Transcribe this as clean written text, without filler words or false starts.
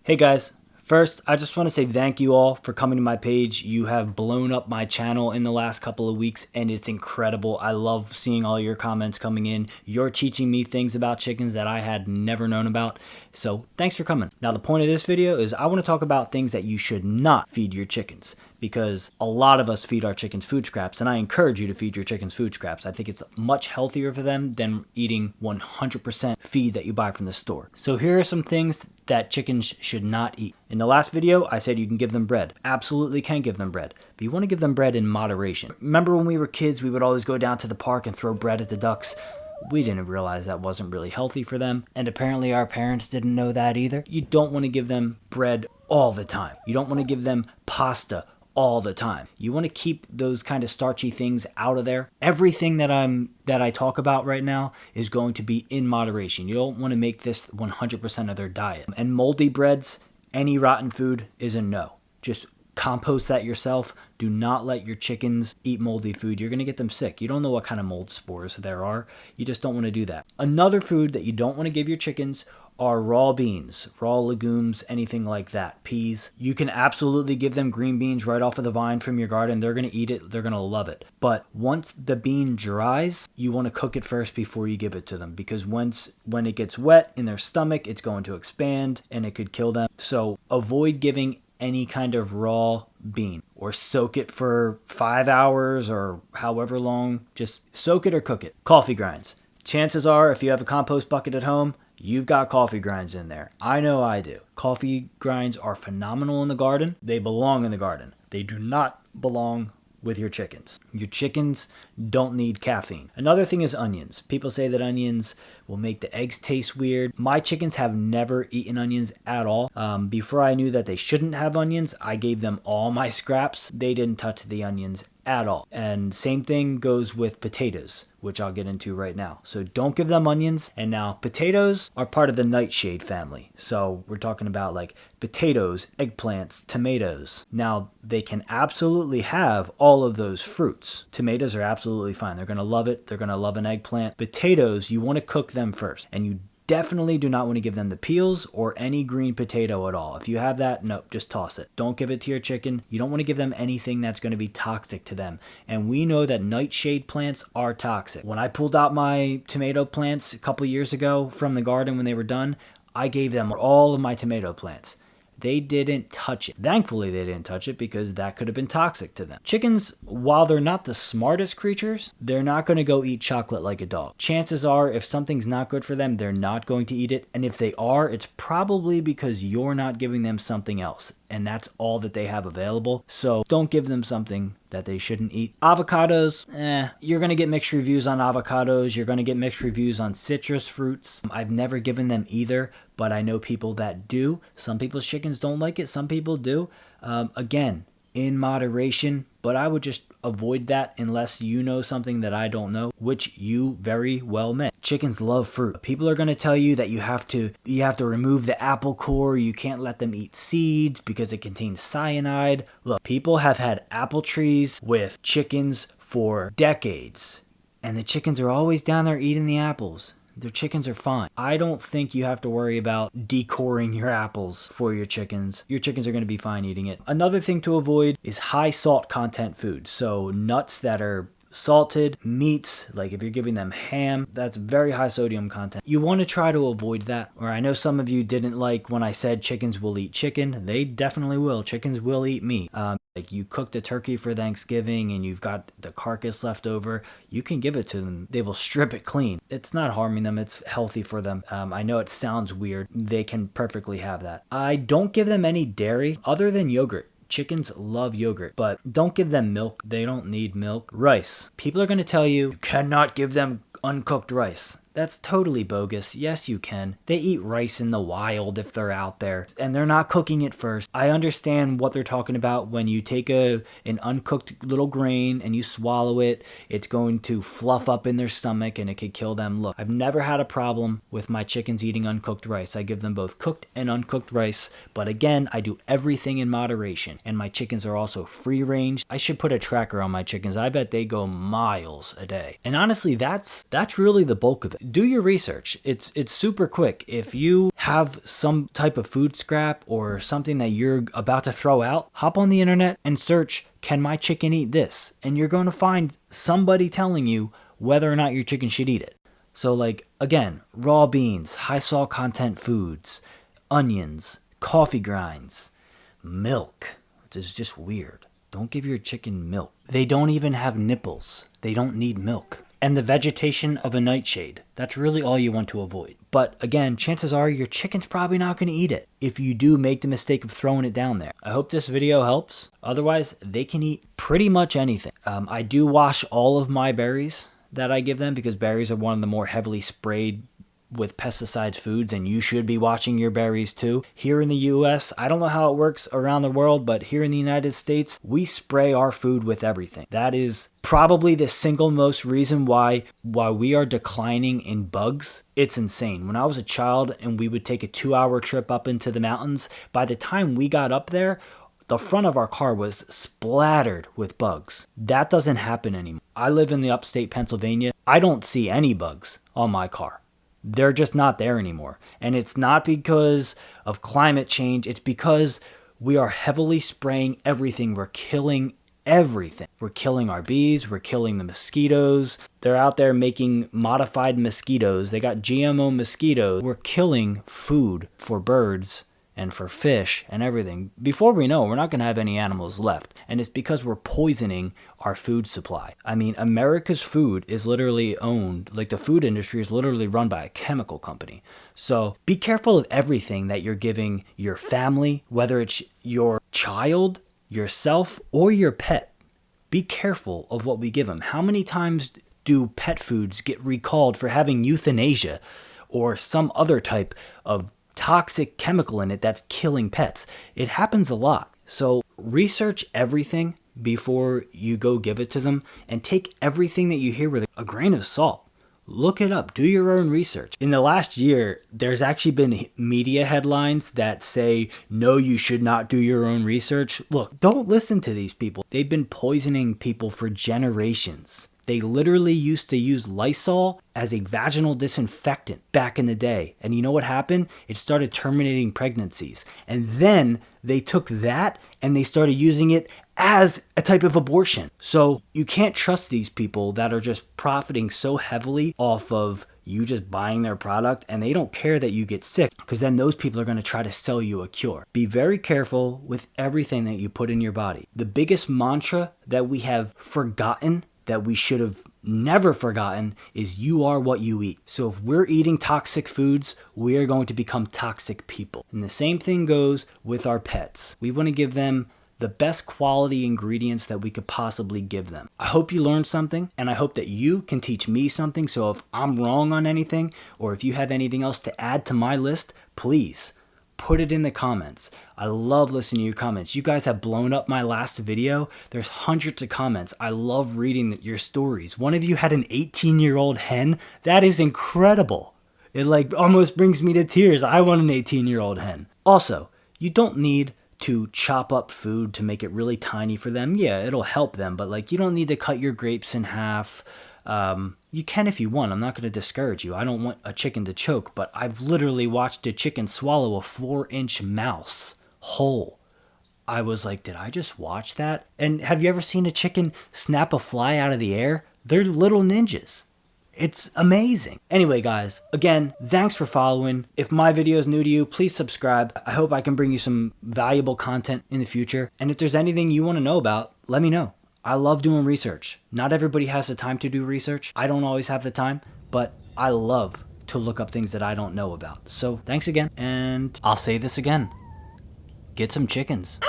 Hey guys, first I just want to say thank you all for coming to my page. You have blown up my channel in the last couple of weeks and it's incredible. I love seeing all your comments coming in. You're teaching me things about chickens that I had never known about. So thanks for coming. Now the point of this video is I want to talk about things that you should not feed your chickens, because a lot of us feed our chickens food scraps, and I encourage you to feed your chickens food scraps. I think it's much healthier for them than eating 100% feed that you buy from the store. So here are some things that chickens should not eat. In the last video, I said you can give them bread. Absolutely can give them bread, but you want to give them bread in moderation. Remember when we were kids, we would always go down to the park and throw bread at the ducks? We didn't realize that wasn't really healthy for them, and apparently our parents didn't know that either. You don't want to give them bread all the time. You don't want to give them pasta all the time. You want to keep those kind of starchy things out of there. Everything that I talk about right now is going to be in moderation. You don't want to make this 100% of their diet. And moldy breads, any rotten food is a no. Just compost that yourself. Do not let your chickens eat moldy food. You're going to get them sick. You don't know what kind of mold spores there are. You just don't want to do that. Another food that you don't want to give your chickens are raw beans, raw legumes, anything like that. Peas. You can absolutely give them green beans right off of the vine from your garden. They're going to eat it. They're going to love it. But once the bean dries, you want to cook it first before you give it to them, because when it gets wet in their stomach, it's going to expand and it could kill them. So avoid giving any kind of raw bean, or soak it for 5 hours or however long. Just soak it or cook it. Coffee grinds. Chances are, if you have a compost bucket at home, you've got coffee grinds in there. I know I do. Coffee grinds are phenomenal in the garden. They belong in the garden. They do not belong with your chickens. Your chickens don't need caffeine. Another thing is onions. People say that onions will make the eggs taste weird. My chickens have never eaten onions at all. Before I knew that they shouldn't have onions, I gave them all my scraps. They didn't touch the onions at all. And same thing goes with potatoes, which I'll get into right now. So don't give them onions. And now potatoes are part of the Nightshade family. So we're talking about like potatoes, eggplants, tomatoes. Now they can absolutely have all of those fruits. Tomatoes are absolutely fine. They're going to love it. They're going to love an eggplant. Potatoes, you want to cook them first, and you definitely do not want to give them the peels or any green potato at all. If you have that, nope, just toss it. Don't give it to your chicken. You don't want to give them anything that's going to be toxic to them. And we know that nightshade plants are toxic. When I pulled out my tomato plants a couple years ago from the garden when they were done, I gave them all of my tomato plants. They didn't touch it. Thankfully, they didn't touch it, because that could have been toxic to them. Chickens, while they're not the smartest creatures, they're not going to go eat chocolate like a dog. Chances are, if something's not good for them, they're not going to eat it. And if they are, it's probably because you're not giving them something else, and that's all that they have available. So don't give them something that they shouldn't eat. Avocados, you're going to get mixed reviews on avocados. You're going to get mixed reviews on citrus fruits. I've never given them either, but I know people that do. Some people's chickens don't like it. Some people do. Again, in moderation, but I would just avoid that unless you know something that I don't know, which you very well may. Chickens love fruit. People are going to tell you that you have to remove the apple core. You can't let them eat seeds because it contains cyanide. Look, people have had apple trees with chickens for decades, and the chickens are always down there eating the apples. Their chickens are fine. I don't think you have to worry about decoring your apples for your chickens. Your chickens are going to be fine eating it. Another thing to avoid is high salt content food. So nuts that are salted, meats, like if you're giving them ham, that's very high sodium content. You want to try to avoid that. Or I know some of you didn't like when I said chickens will eat chicken. They definitely will. Chickens will eat meat. Like you cooked a turkey for Thanksgiving and you've got the carcass left over, you can give it to them. They will strip it clean. It's not harming them. It's healthy for them. I know it sounds weird. They can perfectly have that. I don't give them any dairy other than yogurt. Chickens love yogurt, but don't give them milk. They don't need milk. Rice. People are going to tell you cannot give them uncooked rice. That's totally bogus. Yes, you can. They eat rice in the wild if they're out there, and they're not cooking it first. I understand what they're talking about. When you take an uncooked little grain and you swallow it, it's going to fluff up in their stomach and it could kill them. Look, I've never had a problem with my chickens eating uncooked rice. I give them both cooked and uncooked rice, but again, I do everything in moderation, and my chickens are also free range. I should put a tracker on my chickens. I bet they go miles a day. And honestly, that's really the bulk of it. do your research. It's super quick. If you have some type of food scrap or something that you're about to throw out, hop on the internet and search, can my chicken eat this? And you're going to find somebody telling you whether or not your chicken should eat it. So like, again, raw beans, high salt content foods, onions, coffee grinds, milk, which is just weird. Don't give your chicken milk. They don't even have nipples. They don't need milk. And the vegetation of a nightshade. That's really all you want to avoid. But again, chances are your chicken's probably not going to eat it if you do make the mistake of throwing it down there. I hope this video helps. Otherwise, they can eat pretty much anything. I do wash all of my berries that I give them because berries are one of the more heavily sprayed with pesticides foods, and you should be washing your berries too. Here in the US, I don't know how it works around the world, but here in the United States, we spray our food with everything. That is probably the single most reason why we are declining in bugs. It's insane. When I was a child and we would take a 2-hour trip up into the mountains, by the time we got up there, the front of our car was splattered with bugs. That doesn't happen anymore. I live in the upstate Pennsylvania. I don't see any bugs on my car. They're just not there anymore. And it's not because of climate change. It's because we are heavily spraying everything. We're killing everything. We're killing our bees. We're killing the mosquitoes. They're out there making modified mosquitoes. They got GMO mosquitoes. We're killing food for birds and for fish and everything. Before we know, we're not going to have any animals left. And it's because we're poisoning our food supply. I mean, America's food is literally owned, like the food industry is literally run by a chemical company. So be careful of everything that you're giving your family, whether it's your child, yourself, or your pet. Be careful of what we give them. How many times do pet foods get recalled for having euthanasia or some other type of toxic chemical in it that's killing pets? It happens a lot. So research everything before you go give it to them, and take everything that you hear with a grain of salt. Look it up. Do your own research. In the last year, there's actually been media headlines that say, no, you should not do your own research. Look, don't listen to these people. They've been poisoning people for generations. They literally used to use Lysol as a vaginal disinfectant back in the day. And you know what happened? It started terminating pregnancies. And then they took that and they started using it as a type of abortion. So you can't trust these people that are just profiting so heavily off of you just buying their product, and they don't care that you get sick, because then those people are going to try to sell you a cure. Be very careful with everything that you put in your body. The biggest mantra that we have forgotten, that we should have never forgotten, is you are what you eat. So if we're eating toxic foods, we are going to become toxic people. And the same thing goes with our pets. We want to give them the best quality ingredients that we could possibly give them. I hope you learned something, and I hope that you can teach me something. So if I'm wrong on anything, or if you have anything else to add to my list, please put it in the comments. I love listening to your comments. You guys have blown up my last video. There's hundreds of comments. I love reading your stories. One of you had an 18-year-old hen. That is incredible. It like almost brings me to tears. I want an 18-year-old hen. Also, you don't need to chop up food to make it really tiny for them. Yeah, it'll help them, but like you don't need to cut your grapes in half. You can if you want. I'm not going to discourage you. I don't want a chicken to choke, but I've literally watched a chicken swallow a 4-inch mouse whole. I was like, did I just watch that? And have you ever seen a chicken snap a fly out of the air? They're little ninjas. It's amazing. Anyway, guys, again, thanks for following. If my video is new to you, please subscribe. I hope I can bring you some valuable content in the future. And if there's anything you want to know about, let me know. I love doing research. Not everybody has the time to do research. I don't always have the time, but I love to look up things that I don't know about. So thanks again. And I'll say this again. Get some chickens.